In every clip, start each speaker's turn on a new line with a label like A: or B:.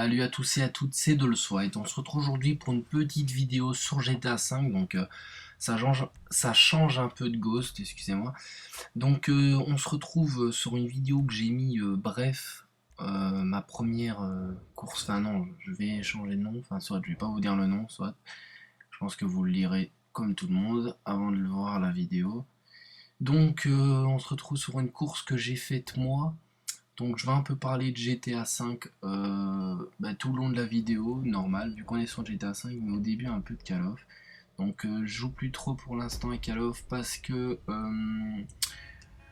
A: Salut à tous et à toutes, c'est Dolswite. On se retrouve aujourd'hui pour une petite vidéo sur GTA V. Donc ça change un peu de Ghost, excusez-moi. Donc on se retrouve sur une vidéo que j'ai mis bref. Ma première course, enfin non, je vais changer de nom, enfin soit je vais pas vous dire le nom, soit je pense que vous le lirez comme tout le monde avant de le voir la vidéo. Donc on se retrouve sur une course que j'ai faite moi. Donc je vais un peu parler de GTA V tout le long de la vidéo, normal, vu qu'on est sur GTA V, mais au début un peu de Call of. Donc je joue plus trop pour l'instant à Call of parce que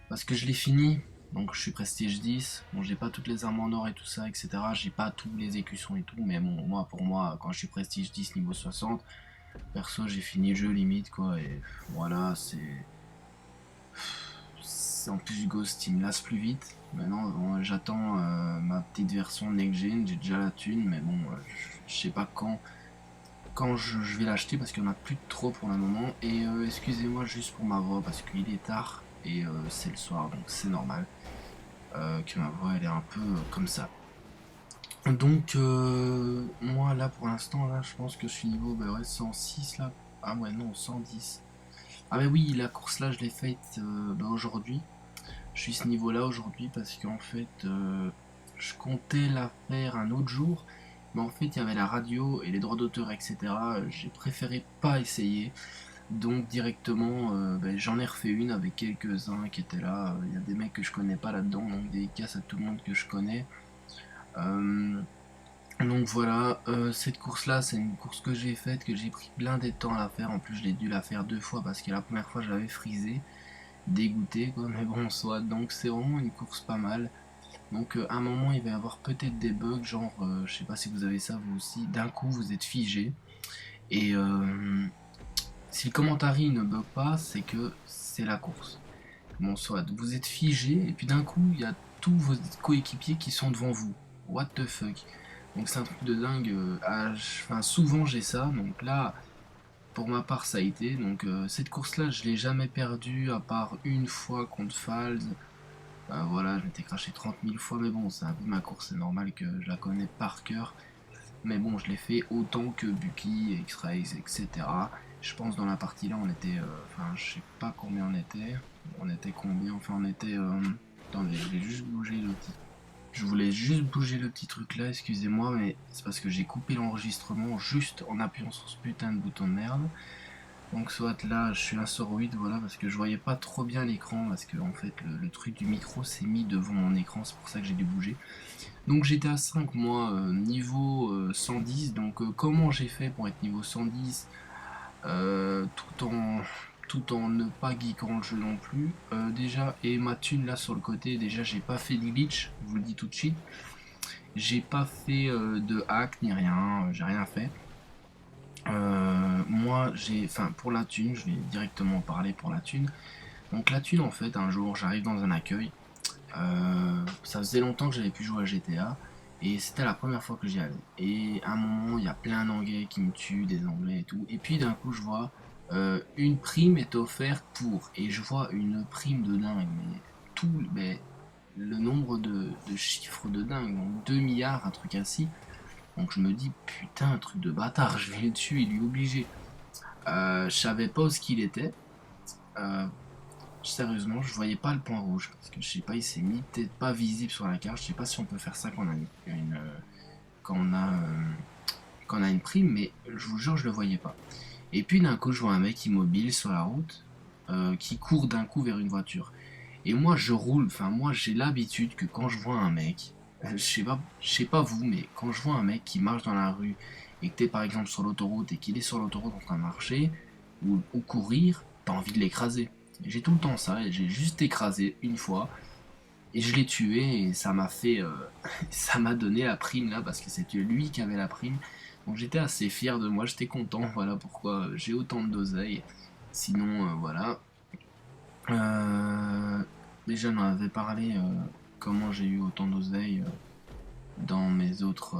A: je l'ai fini. Donc je suis prestige 10, bon j'ai pas toutes les armes en or et tout ça, etc. J'ai pas tous les écussons et tout, mais bon pour moi quand je suis prestige 10 niveau 60, perso j'ai fini le jeu limite quoi, et voilà en plus Ghost il me lasse plus vite. Maintenant j'attends ma petite version next gen, j'ai déjà la thune, mais bon je sais pas quand je vais l'acheter parce qu'il n'y en a plus trop pour le moment. Et excusez-moi juste pour ma voix parce qu'il est tard et c'est le soir, donc c'est normal que ma voix elle est un peu comme ça. Donc moi là pour l'instant là je pense que je suis niveau 106 là. Ah ouais non 110. Ah bah oui la course là je l'ai faite aujourd'hui. Je suis ce niveau là aujourd'hui parce qu'en fait je comptais la faire un autre jour, mais en fait il y avait la radio et les droits d'auteur etc. J'ai préféré pas essayer, donc directement j'en ai refait une avec quelques-uns qui étaient là. Il y a des mecs que je connais pas là-dedans, donc dédicace à tout le monde que je connais. Euh, donc voilà, cette course là c'est une course que j'ai faite, que j'ai pris plein de temps à la faire. En plus je l'ai dû la faire deux fois parce que la première fois j'avais frisé, dégoûté quoi, mais bon soit, donc c'est vraiment une course pas mal. Donc à un moment il va y avoir peut-être des bugs, genre je sais pas si vous avez ça vous aussi, d'un coup vous êtes figé, et si le commentary ne bug pas c'est que c'est la course. Bon soit, vous êtes figé et puis d'un coup il y a tous vos coéquipiers qui sont devant vous. What the fuck. Donc c'est un truc de dingue, enfin souvent j'ai ça, donc là pour ma part ça a été, donc cette course là je l'ai jamais perdue à part une fois contre Falz. Voilà, je m'étais craché 30 000 fois, mais bon, c'est un peu ma course, c'est normal que je la connais par cœur. Mais bon, je l'ai fait autant que Bucky, X-Rays, etc. Je pense dans la partie là, on était. Enfin, je sais pas combien on était. On était combien. Enfin, on était. Attendez, je vais juste bouger le petit. Je voulais juste bouger le petit truc là, excusez-moi, mais c'est parce que j'ai coupé l'enregistrement juste en appuyant sur ce putain de bouton de merde. Donc soit là je suis un sur 8, voilà, parce que je voyais pas trop bien l'écran, parce que en fait le truc du micro s'est mis devant mon écran, c'est pour ça que j'ai dû bouger. Donc j'étais à 5 moi, niveau 110, donc comment j'ai fait pour être niveau 110 tout en ne pas geekant le jeu non plus. Déjà, et ma thune là sur le côté, déjà j'ai pas fait de glitch, je vous le dis tout de suite. J'ai pas fait de hack ni rien, j'ai rien fait. Moi, enfin, pour la thune, je vais directement parler pour la thune. Donc la thune, en fait, un jour, j'arrive dans un accueil. Ça faisait longtemps que j'avais pu jouer à GTA. Et c'était la première fois que j'y allais. Et à un moment, il y a plein d'anglais qui me tuent, des anglais et tout. Et puis d'un coup, je vois une prime est offerte pour. Et je vois une prime de dingue. Mais le nombre de chiffres de dingue. Donc 2 milliards, un truc ainsi. Donc je me dis, putain, un truc de bâtard, je vais dessus, il est obligé. Je savais pas où ce qu'il était. Euh, Sérieusement, je voyais pas le point rouge. Parce que je sais pas, il s'est mis peut-être pas visible sur la carte. Je sais pas si on peut faire ça quand on a quand on a, quand on a une prime, mais je vous jure, je le voyais pas. Et puis d'un coup, je vois un mec immobile sur la route qui court d'un coup vers une voiture. Et moi, je roule, enfin, moi, j'ai l'habitude que quand je vois un mec, je sais pas vous, mais quand je vois un mec qui marche dans la rue et que t'es par exemple sur l'autoroute et qu'il est sur l'autoroute en train de marcher ou courir, t'as envie de l'écraser. J'ai tout le temps ça, et j'ai juste écrasé une fois et je l'ai tué et ça m'a fait, ça m'a donné la prime là parce que c'était lui qui avait la prime. Donc j'étais assez fier de moi, j'étais content, voilà pourquoi j'ai autant de d'oseille. Sinon, voilà. Euh, Déjà, on en avait parlé comment j'ai eu autant d'oseille dans mes autres.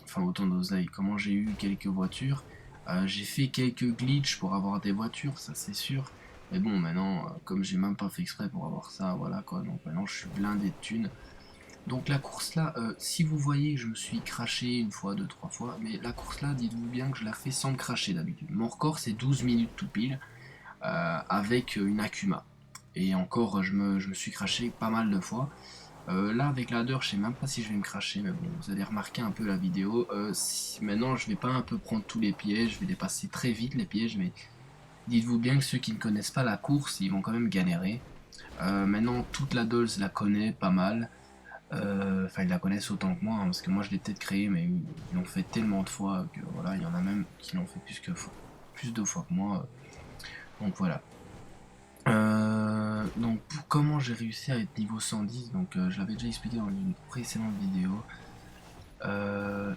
A: Enfin, autant d'oseille, comment j'ai eu quelques voitures. J'ai fait quelques glitches pour avoir des voitures, ça c'est sûr. Mais bon, maintenant, comme j'ai même pas fait exprès pour avoir ça, voilà quoi. Donc maintenant, je suis blindé de thunes. Donc la course là, si vous voyez que je me suis craché une fois, deux, trois fois, mais la course là, dites-vous bien que je la fais sans me cracher d'habitude. Mon record c'est 12 minutes tout pile, avec une Akuma. Et encore, je me suis craché pas mal de fois. Là avec l'adder, je sais même pas si je vais me cracher, mais bon, vous allez remarquer un peu la vidéo. Maintenant, je vais pas un peu prendre tous les pièges, je vais les passer très vite les pièges, mais dites-vous bien que ceux qui ne connaissent pas la course, ils vont quand même galérer. Maintenant, toute la Dolls la connaît pas mal. Enfin, ils la connaissent autant que moi, hein, parce que moi je l'ai peut-être créé, mais ils l'ont fait tellement de fois que voilà, il y en a même qui l'ont fait plus de fois que moi. Donc voilà. Donc pour comment j'ai réussi à être niveau 110, donc je l'avais déjà expliqué dans une précédente vidéo. Euh,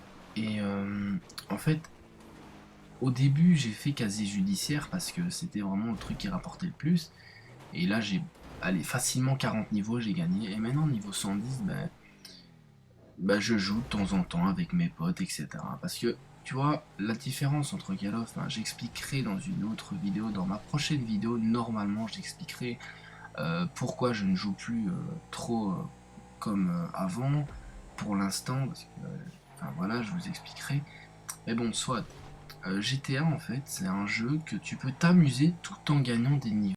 A: en fait, au début j'ai fait casier judiciaire parce que c'était vraiment le truc qui rapportait le plus. Et là j'ai allez, facilement 40 niveaux, j'ai gagné. Et maintenant niveau 110, je joue de temps en temps avec mes potes, etc. Parce que, tu vois, la différence entre Call of, j'expliquerai dans une autre vidéo, dans ma prochaine vidéo, normalement j'expliquerai pourquoi je ne joue plus trop comme avant, pour l'instant, parce que, enfin voilà, je vous expliquerai. Mais bon, soit, GTA en fait, c'est un jeu que tu peux t'amuser tout en gagnant des niveaux.